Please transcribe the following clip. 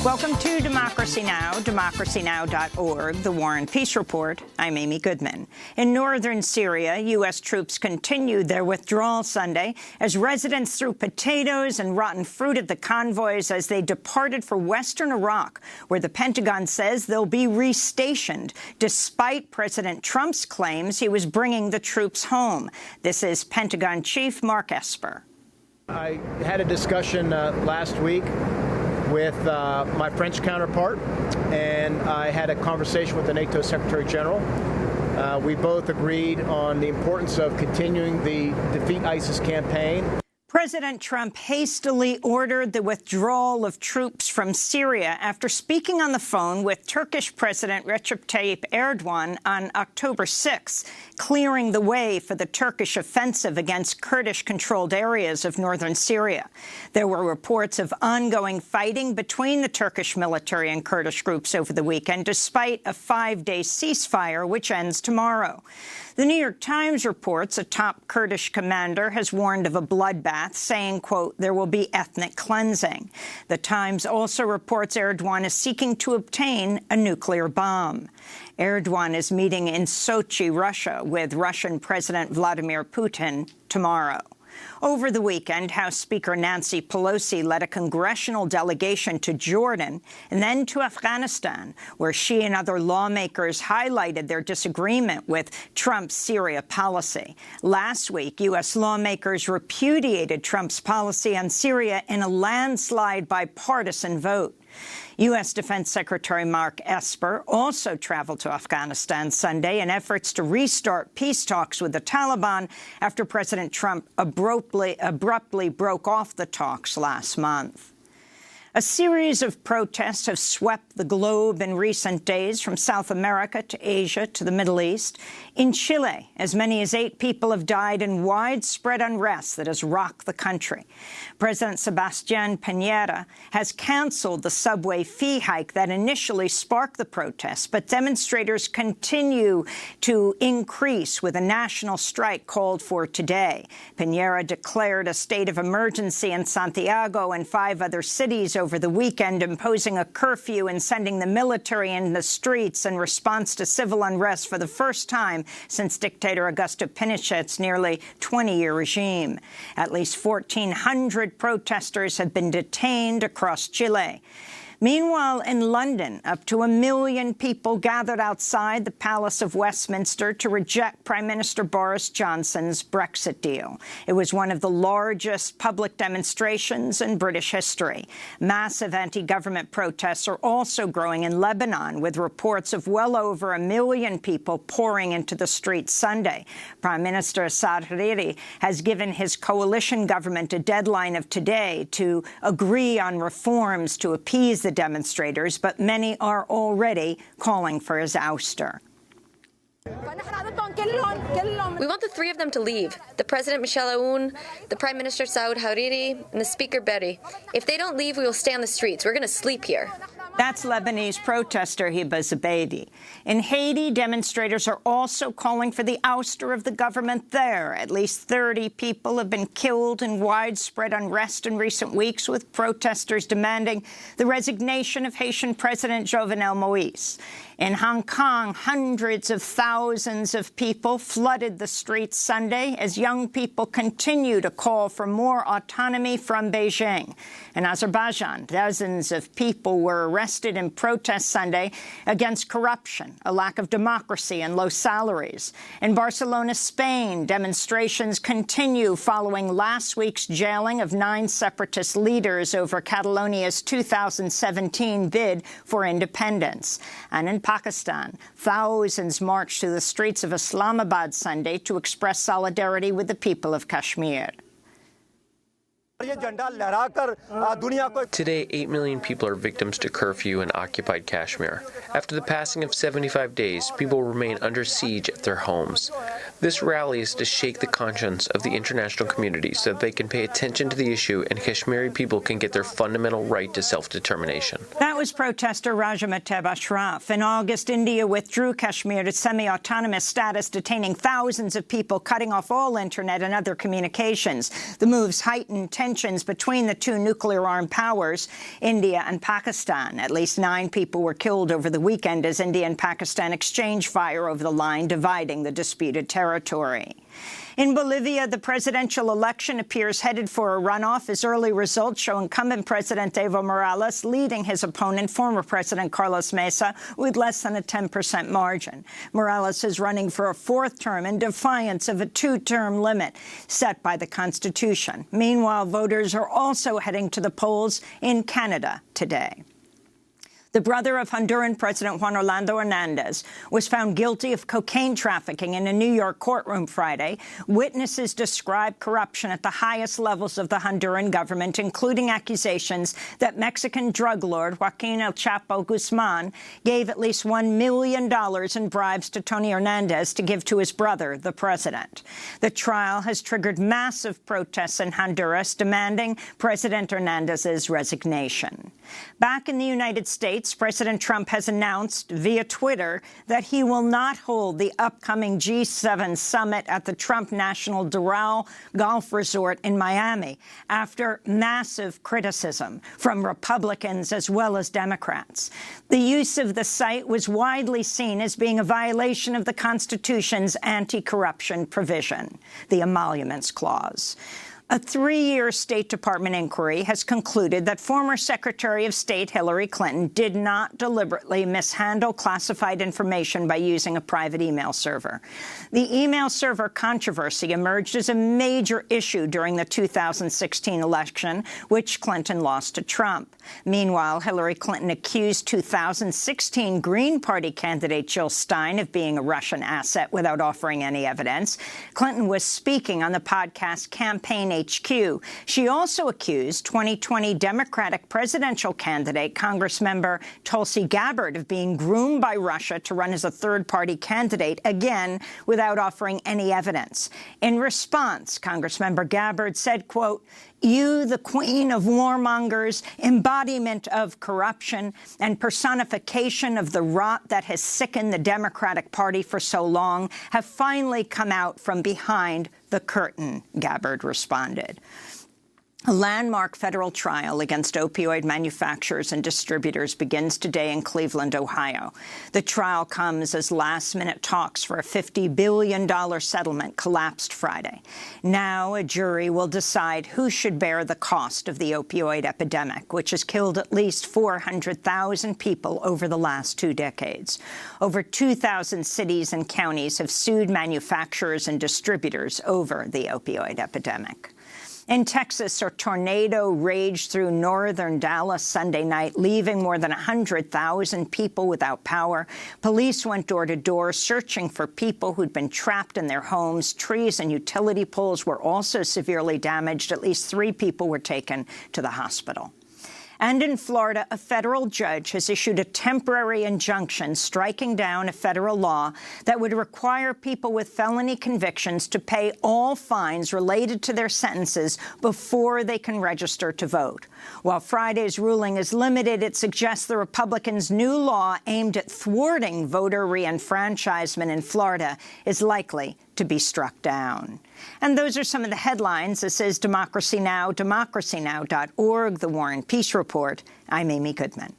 Welcome to Democracy Now!, democracynow.org, the War and Peace Report. I'm Amy Goodman. In northern Syria, U.S. troops continued their withdrawal Sunday as residents threw potatoes and rotten fruit at the convoys as they departed for western Iraq, where the Pentagon says they'll be restationed, despite President Trump's claims he was bringing the troops home. This is Pentagon Chief Mark Esper. I had a discussion last week with my French counterpart, and I had a conversation with the NATO Secretary General. We both agreed on the importance of continuing the Defeat ISIS campaign. President Trump hastily ordered the withdrawal of troops from Syria after speaking on the phone with Turkish President Recep Tayyip Erdogan on October 6, clearing the way for the Turkish offensive against Kurdish-controlled areas of northern Syria. There were reports of ongoing fighting between the Turkish military and Kurdish groups over the weekend, despite a 5-day ceasefire, which ends tomorrow. The New York Times reports a top Kurdish commander has warned of a bloodbath, saying, quote, there will be ethnic cleansing. The Times also reports Erdogan is seeking to obtain a nuclear bomb. Erdogan is meeting in Sochi, Russia, with Russian President Vladimir Putin tomorrow. Over the weekend, House Speaker Nancy Pelosi led a congressional delegation to Jordan and then to Afghanistan, where she and other lawmakers highlighted their disagreement with Trump's Syria policy. Last week, U.S. lawmakers repudiated Trump's policy on Syria in a landslide bipartisan vote. U.S. Defense Secretary Mark Esper also traveled to Afghanistan Sunday in efforts to restart peace talks with the Taliban after President Trump abruptly broke off the talks last month. A series of protests have swept the globe in recent days, from South America to Asia to the Middle East. In Chile, as many as 8 people have died in widespread unrest that has rocked the country. President Sebastián Piñera has canceled the subway fee hike that initially sparked the protests, but demonstrators continue to increase with a national strike called for today. Piñera declared a state of emergency in Santiago and 5 other cities over the weekend, imposing a curfew and sending the military in the streets in response to civil unrest for the first time since dictator Augusto Pinochet's nearly 20-year regime. At least 1,400 protesters have been detained across Chile. Meanwhile, in London, up to 1 million people gathered outside the Palace of Westminster to reject Prime Minister Boris Johnson's Brexit deal. It was one of the largest public demonstrations in British history. Massive anti-government protests are also growing in Lebanon, with reports of well over 1 million people pouring into the streets Sunday. Prime Minister Saad Hariri has given his coalition government a deadline of today to agree on reforms to appease the demonstrators, but many are already calling for his ouster. We want the 3 of them to leave, the President Michel Aoun, the Prime Minister Saad Hariri, and the Speaker Berry. If they don't leave, we will stay on the streets. We're going to sleep here. That's Lebanese protester Hiba Zubeidi. In Haiti, demonstrators are also calling for the ouster of the government there. At least 30 people have been killed in widespread unrest in recent weeks, with protesters demanding the resignation of Haitian President Jovenel Moïse. In Hong Kong, hundreds of thousands of people flooded the streets Sunday as young people continue to call for more autonomy from Beijing. In Azerbaijan, dozens of people were arrested in protest Sunday against corruption, a lack of democracy, and low salaries. In Barcelona, Spain, demonstrations continue following last week's jailing of 9 separatist leaders over Catalonia's 2017 bid for independence. And in Pakistan, thousands marched through the streets of Islamabad Sunday to express solidarity with the people of Kashmir. Today, 8 million people are victims to curfew in occupied Kashmir. After the passing of 75 days, people remain under siege at their homes. This rally is to shake the conscience of the international community so that they can pay attention to the issue and Kashmiri people can get their fundamental right to self-determination. That was protester Rajamateb Ashraf. In August, India withdrew Kashmir to semi-autonomous status, detaining thousands of people, cutting off all internet and other communications. The moves heightened tensions between the two nuclear-armed powers, India and Pakistan. At least 9 people were killed over the weekend as India and Pakistan exchanged fire over the line dividing the disputed territory. In Bolivia, the presidential election appears headed for a runoff as early results show incumbent President Evo Morales leading his opponent, former President Carlos Mesa, with less than a 10% margin. Morales is running for a 4th term in defiance of a 2-term limit set by the Constitution. Meanwhile, voters are also heading to the polls in Canada today. The brother of Honduran President Juan Orlando Hernandez was found guilty of cocaine trafficking in a New York courtroom Friday. Witnesses described corruption at the highest levels of the Honduran government, including accusations that Mexican drug lord Joaquin El Chapo Guzman gave at least $1 million in bribes to Tony Hernandez to give to his brother, the president. The trial has triggered massive protests in Honduras demanding President Hernandez's resignation. Back in the United States, President Trump has announced via Twitter that he will not hold the upcoming G7 summit at the Trump National Doral Golf Resort in Miami after massive criticism from Republicans as well as Democrats. The use of the site was widely seen as being a violation of the Constitution's anti-corruption provision, the Emoluments Clause. A 3-year State Department inquiry has concluded that former Secretary of State Hillary Clinton did not deliberately mishandle classified information by using a private email server. The email server controversy emerged as a major issue during the 2016 election, which Clinton lost to Trump. Meanwhile, Hillary Clinton accused 2016 Green Party candidate Jill Stein of being a Russian asset without offering any evidence. Clinton was speaking on the podcast Campaign HQ. She also accused 2020 Democratic presidential candidate Congressmember Tulsi Gabbard of being groomed by Russia to run as a third-party candidate, again, without offering any evidence. In response, Congressmember Gabbard said, quote, "You, the queen of warmongers, embodiment of corruption, and personification of the rot that has sickened the Democratic Party for so long, have finally come out from behind the curtain," Gabbard responded. A landmark federal trial against opioid manufacturers and distributors begins today in Cleveland, Ohio. The trial comes as last-minute talks for a $50 billion settlement collapsed Friday. Now a jury will decide who should bear the cost of the opioid epidemic, which has killed at least 400,000 people over the last 2 decades. Over 2,000 cities and counties have sued manufacturers and distributors over the opioid epidemic. In Texas, a tornado raged through northern Dallas Sunday night, leaving more than 100,000 people without power. Police went door to door searching for people who'd been trapped in their homes. Trees and utility poles were also severely damaged. At least 3 people were taken to the hospital. And in Florida, a federal judge has issued a temporary injunction striking down a federal law that would require people with felony convictions to pay all fines related to their sentences before they can register to vote. While Friday's ruling is limited, it suggests the Republicans' new law aimed at thwarting voter reenfranchisement in Florida is likely to be struck down. And those are some of the headlines. This is Democracy Now!, democracynow.org, The War and Peace Report. I'm Amy Goodman.